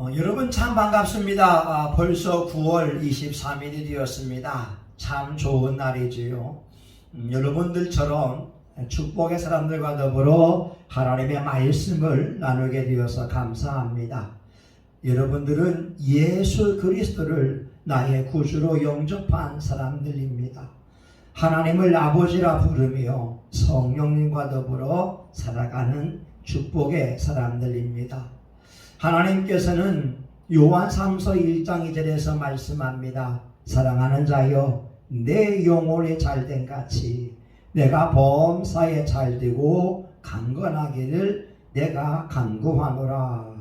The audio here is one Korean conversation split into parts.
여러분 참 반갑습니다. 벌써 9월 23일이 되었습니다. 참 좋은 날이지요. 여러분들처럼 축복의 사람들과 더불어 하나님의 말씀을 나누게 되어서 감사합니다. 여러분들은 예수 그리스도를 나의 구주로 영접한 사람들입니다. 하나님을 아버지라 부르며 성령님과 더불어 살아가는 축복의 사람들입니다. 하나님께서는 요한 3서 1장 2절에서 말씀합니다. 사랑하는 자여, 내 영혼이 잘된 같이 내가 범사에 잘되고 강건하기를 내가 간구하노라.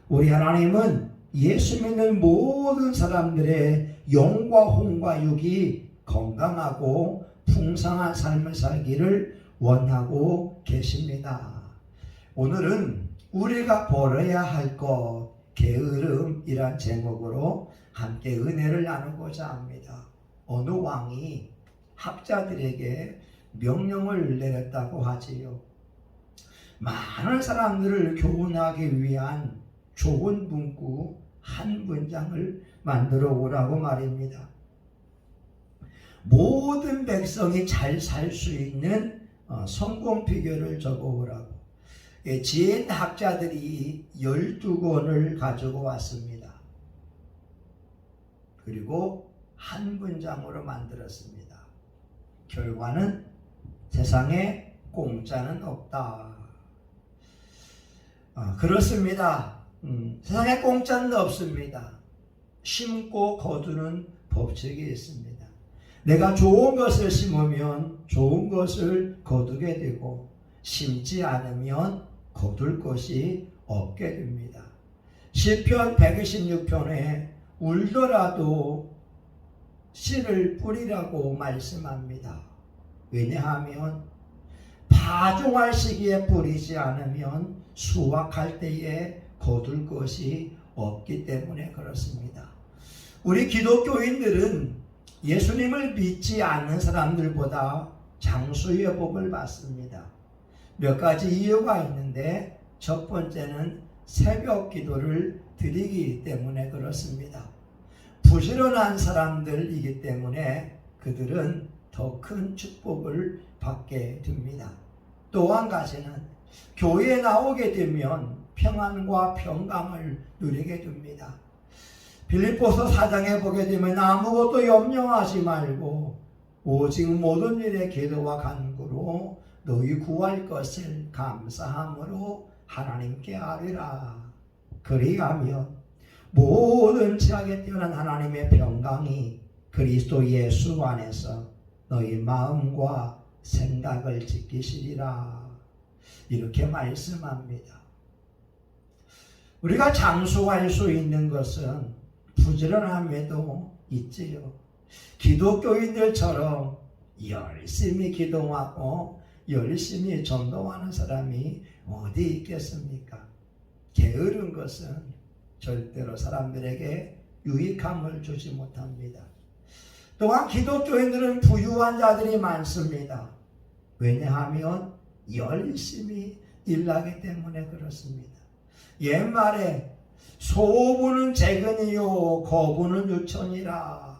우리 하나님은 예수 믿는 모든 사람들의 영과 혼과 육이 건강하고 풍성한 삶을 살기를 원하고 계십니다. 오늘은 우리가 벌어야 할 것, 게으름이란 제목으로 함께 은혜를 나누고자 합니다. 어느 왕이 학자들에게 명령을 내렸다고 하지요. 많은 사람들을 교훈하기 위한 좋은 문구 한 문장을 만들어 오라고 말입니다. 모든 백성이 잘 살 수 있는 성공 비결을 적어 오라고. 지혜 학자들이 12권을 가지고 왔습니다. 그리고 한 문장으로 만들었습니다. 결과는 세상에 공짜는 없다. 그렇습니다. 세상에 공짜는 없습니다. 심고 거두는 법칙이 있습니다. 내가 좋은 것을 심으면 좋은 것을 거두게 되고, 심지 않으면 거둘 것이 없게 됩니다. 시편 126편에 울더라도 씨를 뿌리라고 말씀합니다. 왜냐하면 파종할 시기에 뿌리지 않으면 수확할 때에 거둘 것이 없기 때문에 그렇습니다. 우리 기독교인들은 예수님을 믿지 않는 사람들보다 장수의 복을 받습니다. 몇 가지 이유가 있는데, 첫 번째는 새벽 기도를 드리기 때문에 그렇습니다. 부지런한 사람들이기 때문에 그들은 더 큰 축복을 받게 됩니다. 또 한 가지는 교회에 나오게 되면 평안과 평강을 누리게 됩니다. 빌립보서 4장에 보게 되면 아무것도 염려하지 말고 오직 모든 일에 기도와 간구로 너희 구할 것을 감사함으로 하나님께 아뢰라. 그리하면 모든 지각에 뛰어난 하나님의 평강이 그리스도 예수 안에서 너희 마음과 생각을 지키시리라. 이렇게 말씀합니다. 우리가 장수할 수 있는 것은 부지런함에도 있지요. 기독교인들처럼 열심히 기도하고 열심히 전도하는 사람이 어디 있겠습니까? 게으른 것은 절대로 사람들에게 유익함을 주지 못합니다. 또한 기독교인들은 부유한 자들이 많습니다. 왜냐하면 열심히 일하기 때문에 그렇습니다. 옛말에 소부는 재근이요 거부는 유천이라.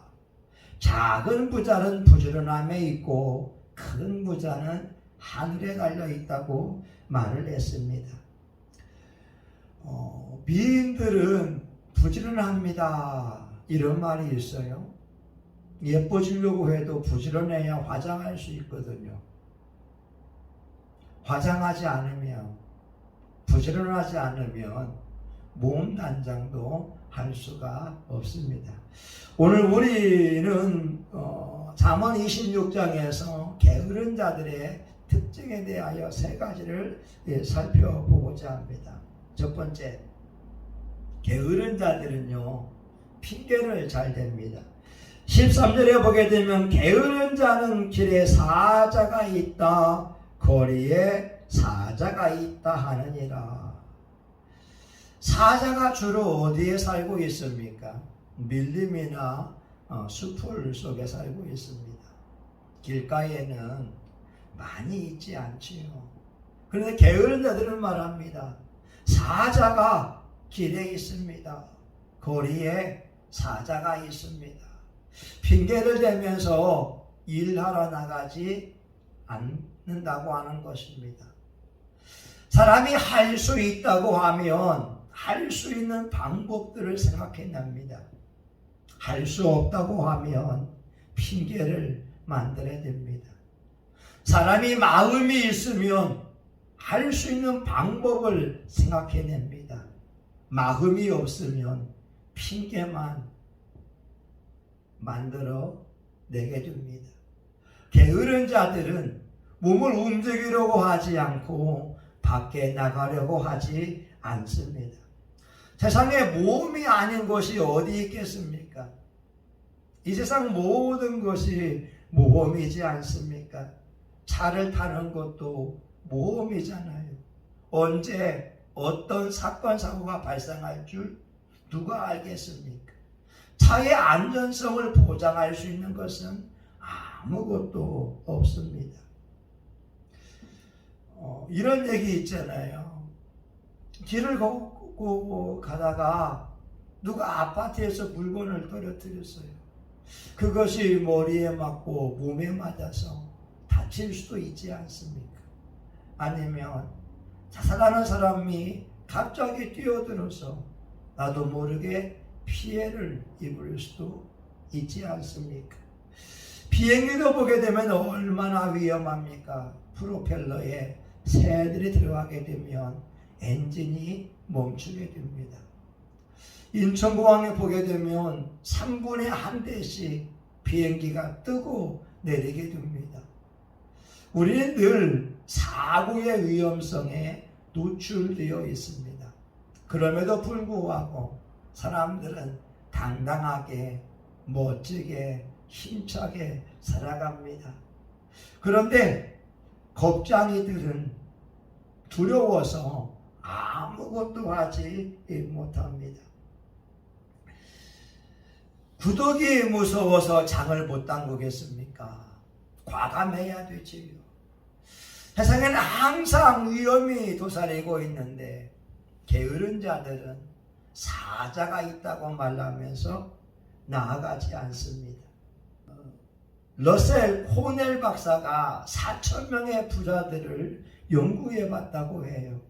작은 부자는 부지런함에 있고 큰 부자는 하늘에 달려 있다고 말을 했습니다. 미인들은 부지런합니다. 이런 말이 있어요. 예뻐지려고 해도 부지런해야 화장할 수 있거든요. 화장하지 않으면, 부지런하지 않으면 몸 단장도 할 수가 없습니다. 오늘 우리는 잠언 26장에서 게으른 자들의 특징에 대하여 세 가지를 살펴보고자 합니다. 첫 번째, 게으른 자들은요, 핑계를 잘 댑니다. 13절에 보게 되면 게으른 자는 길에 사자가 있다, 거리에 사자가 있다 하느니라. 사자가 주로 어디에 살고 있습니까? 밀림이나 수풀 속에 살고 있습니다. 길가에는 많이 있지 않지요. 그런데 게으른 자들은 말합니다. 사자가 길에 있습니다. 거리에 사자가 있습니다. 핑계를 대면서 일하러 나가지 않는다고 하는 것입니다. 사람이 할 수 있다고 하면 할 수 있는 방법들을 생각해냅니다. 할 수 없다고 하면 핑계를 만들어야 됩니다. 사람이 마음이 있으면 할 수 있는 방법을 생각해냅니다. 마음이 없으면 핑계만 만들어 내게 됩니다. 게으른 자들은 몸을 움직이려고 하지 않고 밖에 나가려고 하지 않습니다. 세상에 모험이 아닌 것이 어디 있겠습니까? 이 세상 모든 것이 모험이지 않습니까? 차를 타는 것도 모험이잖아요. 언제 어떤 사건 사고가 발생할 줄 누가 알겠습니까? 차의 안전성을 보장할 수 있는 것은 아무것도 없습니다. 이런 얘기 있잖아요. 길을 걷고 가다가 누가 아파트에서 물건을 떨어뜨렸어요. 그것이 머리에 맞고 몸에 맞아서 다칠 수도 있지 않습니까? 아니면 자살하는 사람이 갑자기 뛰어들어서 나도 모르게 피해를 입을 수도 있지 않습니까? 비행기도 보게 되면 얼마나 위험합니까? 프로펠러에 새들이 들어가게 되면 엔진이 멈추게 됩니다. 인천공항에 보게 되면 3분에 한 대씩 비행기가 뜨고 내리게 됩니다. 우리는 늘 사고의 위험성에 노출되어 있습니다. 그럼에도 불구하고 사람들은 당당하게, 멋지게, 힘차게 살아갑니다. 그런데 겁쟁이들은 두려워서 아무것도 하지 못합니다. 구더기 무서워서 장을 못 담그겠습니까? 과감해야 되지요. 세상에는 항상 위험이 도사리고 있는데 게으른 자들은 사자가 있다고 말하면서 나아가지 않습니다. 러셀 코넬 박사가 4,000명의 부자들을 연구해봤다고 해요.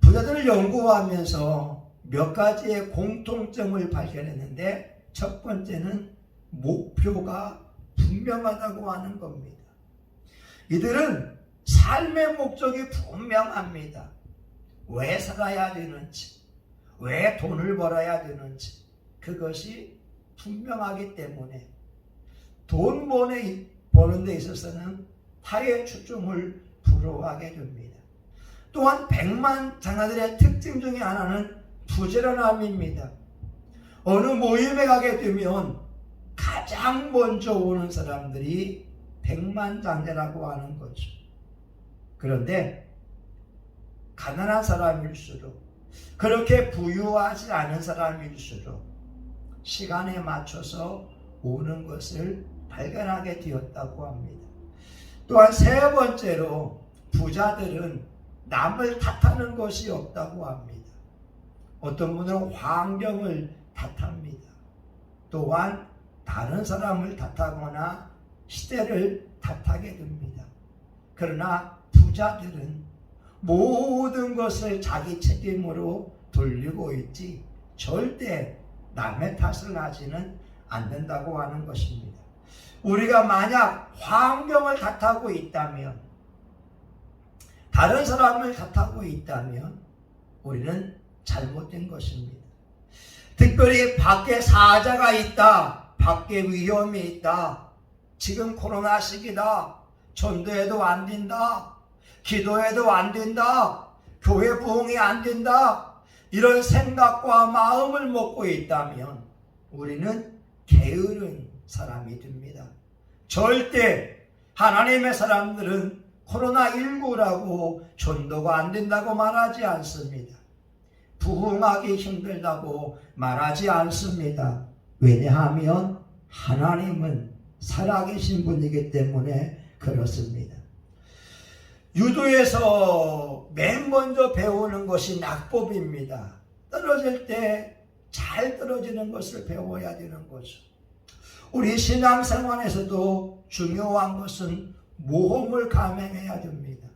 부자들을 연구하면서 몇 가지의 공통점을 발견했는데 첫 번째는 목표가 분명하다고 하는 겁니다. 이들은 삶의 목적이 분명합니다. 왜 살아야 되는지, 왜 돈을 벌어야 되는지 그것이 분명하기 때문에 돈 버는 데 있어서는 타의 추종을 부러워하게 됩니다. 또한 백만장자들의 특징 중에 하나는 부지런함입니다. 어느 모임에 가게 되면 가장 먼저 오는 사람들이 백만장자라고 하는 거죠. 그런데 가난한 사람일수록 그렇게 부유하지 않은 사람일수록 시간에 맞춰서 오는 것을 발견하게 되었다고 합니다. 또한 세 번째로 부자들은 남을 탓하는 것이 없다고 합니다. 어떤 분은 환경을 탓합니다. 또한 다른 사람을 탓하거나 시대를 탓하게 됩니다. 그러나 부자들은 모든 것을 자기 책임으로 돌리고 있지 절대 남의 탓을 하지는 않는다고 하는 것입니다. 우리가 만약 환경을 탓하고 있다면, 다른 사람을 탓하고 있다면 우리는 잘못된 것입니다. 특별히 밖에 사자가 있다, 밖에 위험이 있다, 지금 코로나 시기다, 전도해도 안 된다, 기도해도 안 된다, 교회 부흥이 안 된다, 이런 생각과 마음을 먹고 있다면 우리는 게으른 사람이 됩니다. 절대 하나님의 사람들은 코로나19라고 전도가 안 된다고 말하지 않습니다. 부흥하기 힘들다고 말하지 않습니다. 왜냐하면 하나님은 살아계신 분이기 때문에 그렇습니다. 유도에서 맨 먼저 배우는 것이 낙법입니다. 떨어질 때 잘 떨어지는 것을 배워야 되는 거죠. 우리 신앙생활에서도 중요한 것은 모험을 감행해야 됩니다.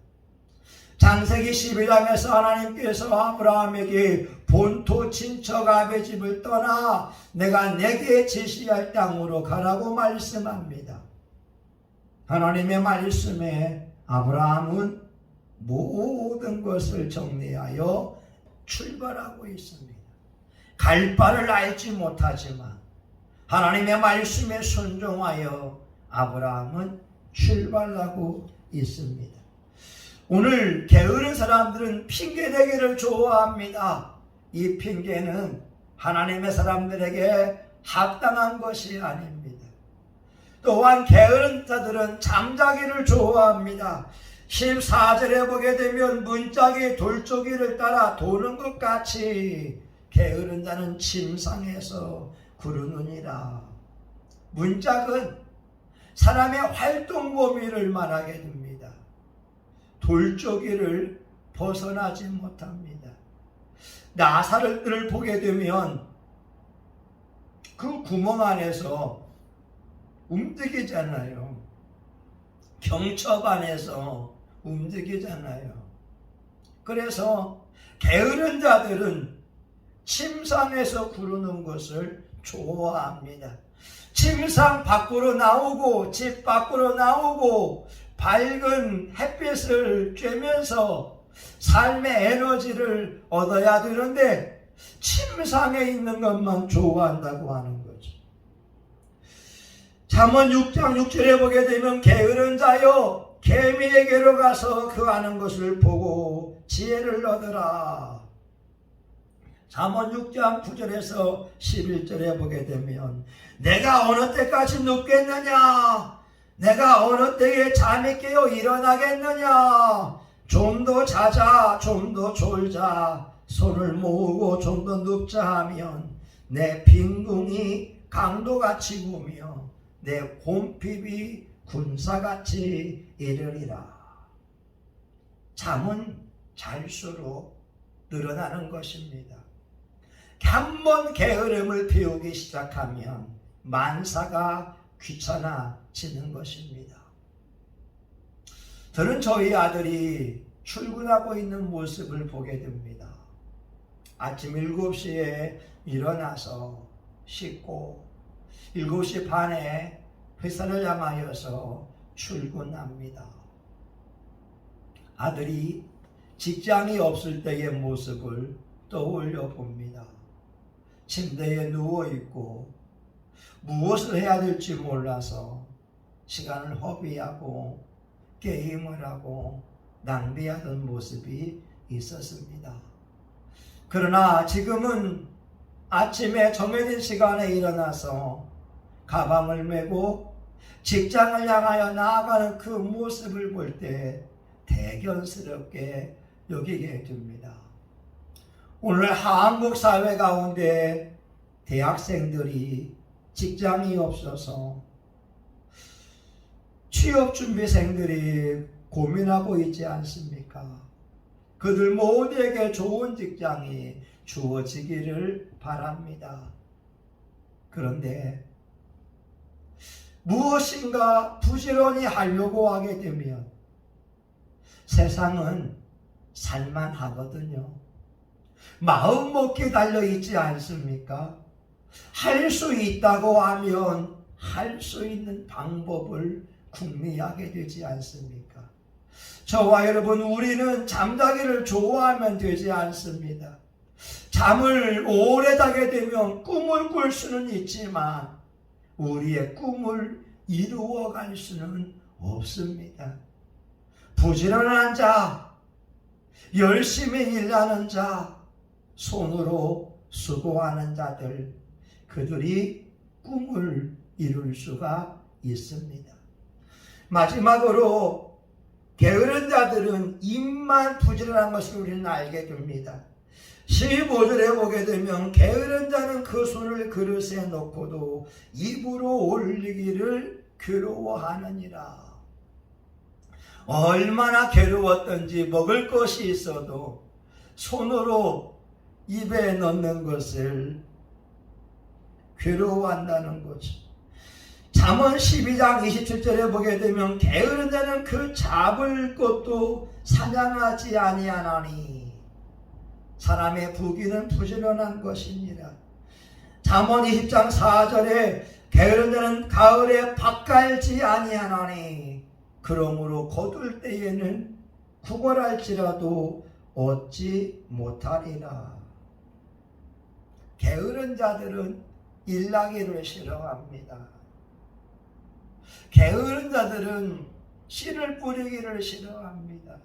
창세기 12장에서 하나님께서 아브라함에게 본토 친척 아베 집을 떠나 내가 내게 지시할 땅으로 가라고 말씀합니다. 하나님의 말씀에 아브라함은 모든 것을 정리하여 출발하고 있습니다. 갈 바를 알지 못하지만 하나님의 말씀에 순종하여 아브라함은 출발하고 있습니다. 오늘 게으른 사람들은 핑계대기를 좋아합니다. 이 핑계는 하나님의 사람들에게 합당한 것이 아닙니다. 또한 게으른 자들은 잠자기를 좋아합니다. 14절에 보게 되면 문짝이 돌조기를 따라 도는 것 같이 게으른 자는 침상에서 구르느니라. 문짝은 사람의 활동 범위를 말하게 됩니다. 돌조기를 벗어나지 못합니다. 나사를 보게 되면 그 구멍 안에서 움직이잖아요. 경첩 안에서 움직이잖아요. 그래서 게으른 자들은 침상에서 구르는 것을 좋아합니다. 침상 밖으로 나오고 집 밖으로 나오고 밝은 햇빛을 쬐면서 삶의 에너지를 얻어야 되는데 침상에 있는 것만 좋아한다고 하는 거죠. 잠언 6장 6절에 보게 되면 게으른 자여 개미에게로 가서 그 하는 것을 보고 지혜를 얻으라. 잠언 6장 9절에서 11절에 보게 되면 내가 어느 때까지 눕겠느냐, 내가 어느 때에 잠이 깨어 일어나겠느냐, 좀 더 자자, 좀 더 졸자, 손을 모으고 좀 더 눕자 하면 내 빈궁이 강도같이 구며 내 곰핍이 군사같이 이르리라. 잠은 잘수록 늘어나는 것입니다. 한번 게으름을 피우기 시작하면 만사가 귀찮아지는 것입니다. 저는 저희 아들이 출근하고 있는 모습을 보게 됩니다. 아침 7시에 일어나서 씻고 7시 반에 회사를 향하여서 출근합니다. 아들이 직장이 없을 때의 모습을 떠올려 봅니다. 침대에 누워있고 무엇을 해야 될지 몰라서 시간을 허비하고 게임을 하고 낭비하던 모습이 있었습니다. 그러나 지금은 아침에 정해진 시간에 일어나서 가방을 메고 직장을 향하여 나아가는 그 모습을 볼 때 대견스럽게 여기게 됩니다. 오늘 한국 사회 가운데 대학생들이 직장이 없어서 취업준비생들이 고민하고 있지 않습니까? 그들 모두에게 좋은 직장이 주어지기를 바랍니다. 그런데 무엇인가 부지런히 하려고 하게 되면 세상은 살만하거든요. 마음 먹기 달려있지 않습니까? 할 수 있다고 하면 할 수 있는 방법을 궁리하게 되지 않습니까? 저와 여러분, 우리는 잠자기를 좋아하면 되지 않습니다. 잠을 오래 자게 되면 꿈을 꿀 수는 있지만 우리의 꿈을 이루어갈 수는 없습니다. 부지런한 자, 열심히 일하는 자, 손으로 수고하는 자들, 그들이 꿈을 이룰 수가 있습니다. 마지막으로 게으른 자들은 입만 부지런한 것을 우리는 알게 됩니다. 15절에 보게 되면 게으른 자는 그 손을 그릇에 놓고도 입으로 올리기를 괴로워하느니라. 얼마나 괴로웠던지 먹을 것이 있어도 손으로 입에 넣는 것을 괴로워한다는 거죠. 잠언 12장 27절에 보게 되면 게으른 자는 그 잡을 것도 사냥하지 아니하나니 사람의 부귀는 부지런한 것입니다. 잠언 20장 4절에 게으른 자는 가을에 밭갈지 아니하나니 그러므로 거둘 때에는 구걸할지라도 얻지 못하리라. 게으른 자들은 일나기를 싫어합니다. 게으른 자들은 씨를 뿌리기를 싫어합니다.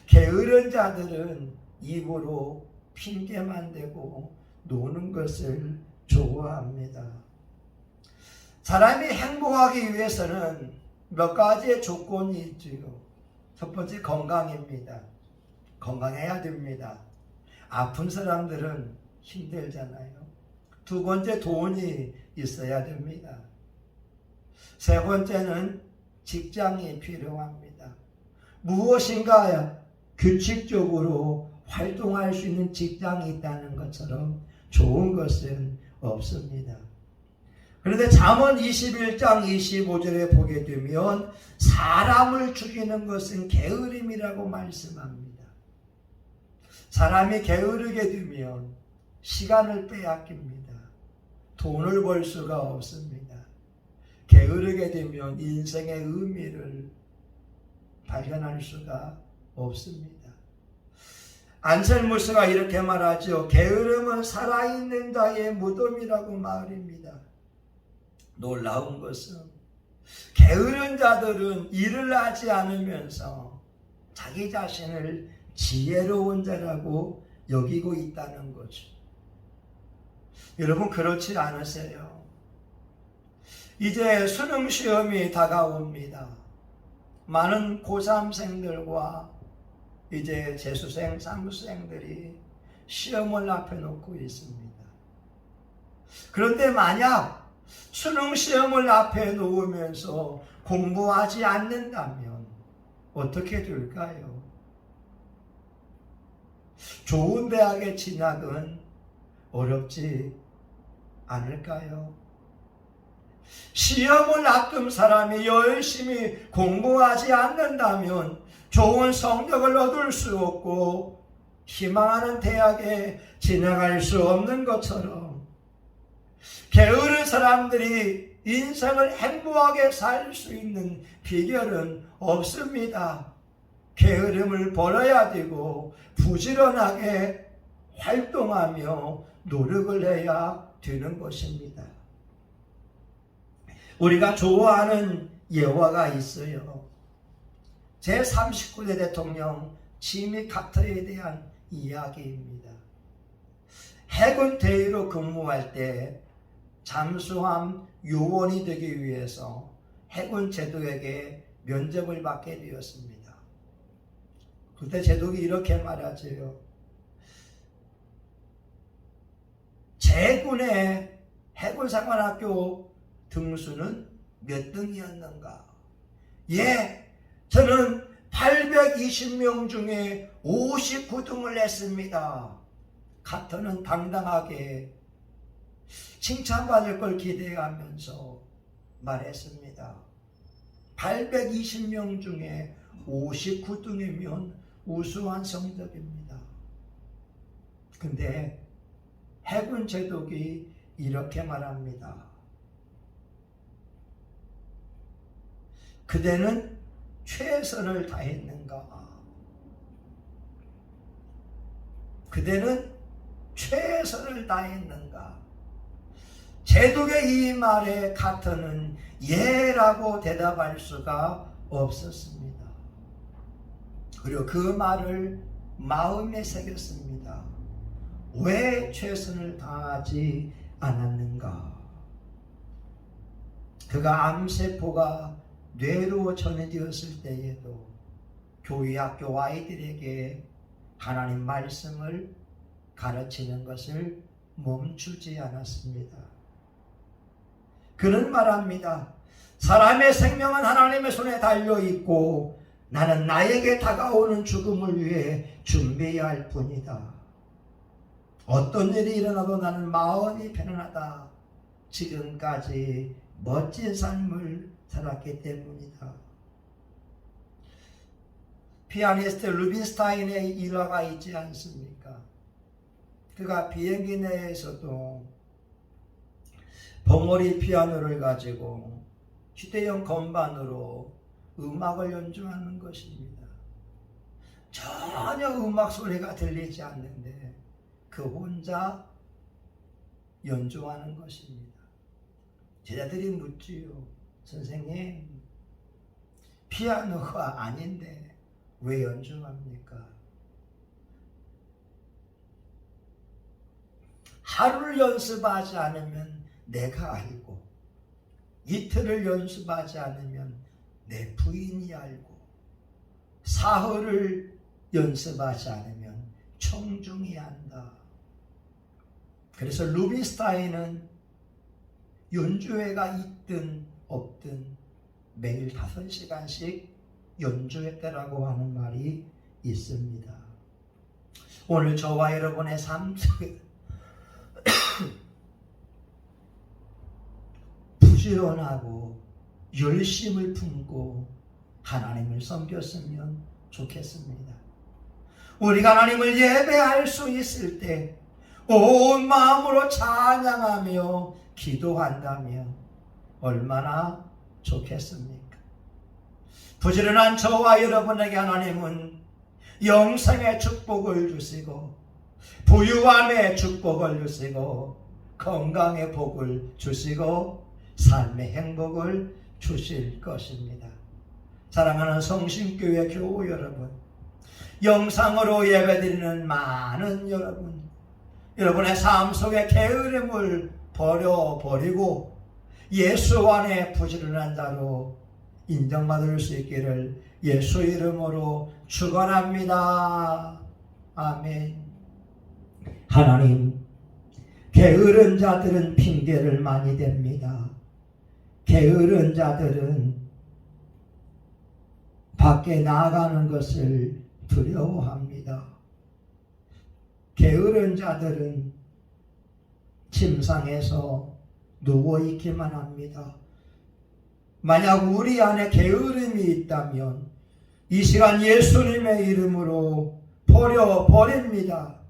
게으른 자들은 입으로 핑계만 대고 노는 것을 좋아합니다. 사람이 행복하기 위해서는 몇 가지의 조건이 있지요. 첫 번째, 건강입니다. 건강해야 됩니다. 아픈 사람들은 힘들잖아요. 두 번째, 돈이 있어야 됩니다. 세 번째는 직장이 필요합니다. 무엇인가 규칙적으로 활동할 수 있는 직장이 있다는 것처럼 좋은 것은 없습니다. 그런데 잠언 21장 25절에 보게 되면 사람을 죽이는 것은 게으름이라고 말씀합니다. 사람이 게으르게 되면 시간을 빼앗깁니다. 돈을 벌 수가 없습니다. 게으르게 되면 인생의 의미를 발견할 수가 없습니다. 안셀무스가 이렇게 말하죠. 게으름은 살아있는 자의 무덤이라고 말입니다. 놀라운 것은 게으른 자들은 일을 하지 않으면서 자기 자신을 지혜로운 자라고 여기고 있다는 거죠. 여러분, 그렇지 않으세요? 이제 수능 시험이 다가옵니다. 많은 고3생들과 이제 재수생, 사무생들이 시험을 앞에 놓고 있습니다. 그런데 만약 수능 시험을 앞에 놓으면서 공부하지 않는다면 어떻게 될까요? 좋은 대학에 진학은 어렵지 않을까요? 시험을 앞둔 사람이 열심히 공부하지 않는다면 좋은 성적을 얻을 수 없고 희망하는 대학에 진학할 수 없는 것처럼 게으른 사람들이 인생을 행복하게 살 수 있는 비결은 없습니다. 게으름을 버려야 되고 부지런하게 활동하며 노력을 해야 되는 것입니다. 우리가 좋아하는 예화가 있어요. 제39대 대통령 지미 카터에 대한 이야기입니다. 해군 대위로 근무할 때 잠수함 요원이 되기 위해서 해군 제독에게 면접을 받게 되었습니다. 그때 제독이 이렇게 말하죠. 제군의 해군사관학교 등수는 몇 등이었는가? 예, 저는 820명 중에 59등을 했습니다. 카터는 당당하게 칭찬받을 걸 기대하면서 말했습니다. 820명 중에 59등이면 우수한 성적입니다. 근데 해군 제독이 이렇게 말합니다. 그대는 최선을 다했는가? 그대는 최선을 다했는가? 제독의 이 말에 카터는 예라고 대답할 수가 없었습니다. 그리고 그 말을 마음에 새겼습니다. 왜 최선을 다하지 않았는가? 그가 암세포가 뇌로 전해되었을 때에도 교회 학교 아이들에게 하나님 말씀을 가르치는 것을 멈추지 않았습니다. 그는 말합니다. 사람의 생명은 하나님의 손에 달려있고 나는 나에게 다가오는 죽음을 위해 준비해야 할 뿐이다. 어떤 일이 일어나도 나는 마음이 편안하다. 지금까지 멋진 삶을 살았기 때문이다. 피아니스트 루빈스타인의 일화가 있지 않습니까? 그가 비행기 내에서도 벙어리 피아노를 가지고 휴대용 건반으로 음악을 연주하는 것입니다. 전혀 음악 소리가 들리지 않는데 그 혼자 연주하는 것입니다. 제자들이 묻지요. 선생님, 피아노가 아닌데 왜 연주합니까? 하루를 연습하지 않으면 내가 알고, 이틀을 연습하지 않으면 내 부인이 알고, 사흘을 연습하지 않으면 청중이 안다. 그래서 루빈스타인은 연주회가 있든 없든 매일 5시간씩 연주했다라고 하는 말이 있습니다. 오늘 저와 여러분의 삶 속에 부지런하고 열심을 품고 하나님을 섬겼으면 좋겠습니다. 우리가 하나님을 예배할 수 있을 때 온 마음으로 찬양하며 기도한다면 얼마나 좋겠습니까? 부지런한 저와 여러분에게 하나님은 영생의 축복을 주시고 부유함의 축복을 주시고 건강의 복을 주시고 삶의 행복을 주실 것입니다. 사랑하는 성심교회 교우 여러분, 영상으로 예배드리는 많은 여러분의 삶 속에 게으름을 버리고 예수 안에 부지런한 자로 인정받을 수 있기를 예수 이름으로 축원합니다. 아멘. 하나님, 게으른 자들은 핑계를 많이 댑니다. 게으른 자들은 밖에 나가는 것을 두려워합니다. 게으른 자들은 침상에서 누워있기만 합니다. 만약 우리 안에 게으름이 있다면 이 시간 예수님의 이름으로 버립니다.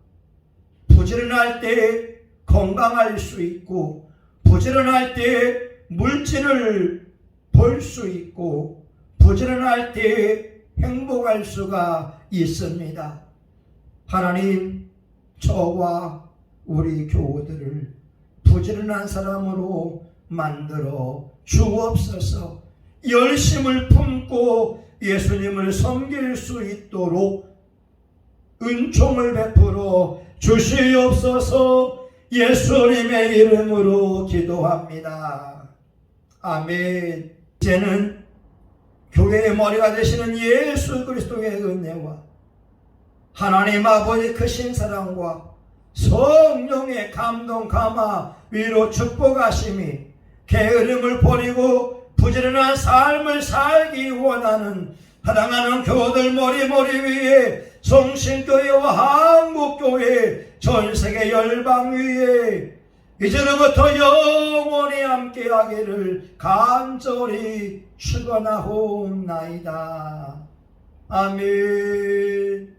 부지런할 때 건강할 수 있고 부지런할 때 물질을 벌 수 있고 부지런할 때 행복할 수가 있습니다. 하나님, 저와 우리 교우들을 부지런한 사람으로 만들어 주옵소서. 열심을 품고 예수님을 섬길 수 있도록 은총을 베풀어 주시옵소서. 예수님의 이름으로 기도합니다. 아멘. 이제는 교회의 머리가 되시는 예수 그리스도의 은혜와 하나님 아버지 크신 사랑과 성령의 감동 감화 위로 축복하심이 게으름을 버리고 부지런한 삶을 살기 원하는 사랑하는 교우들 머리 위에 성신교회와 한국교회 전세계 열방 위에 이제로부터 영원히 함께하기를 간절히 축원하옵나이다. 아멘.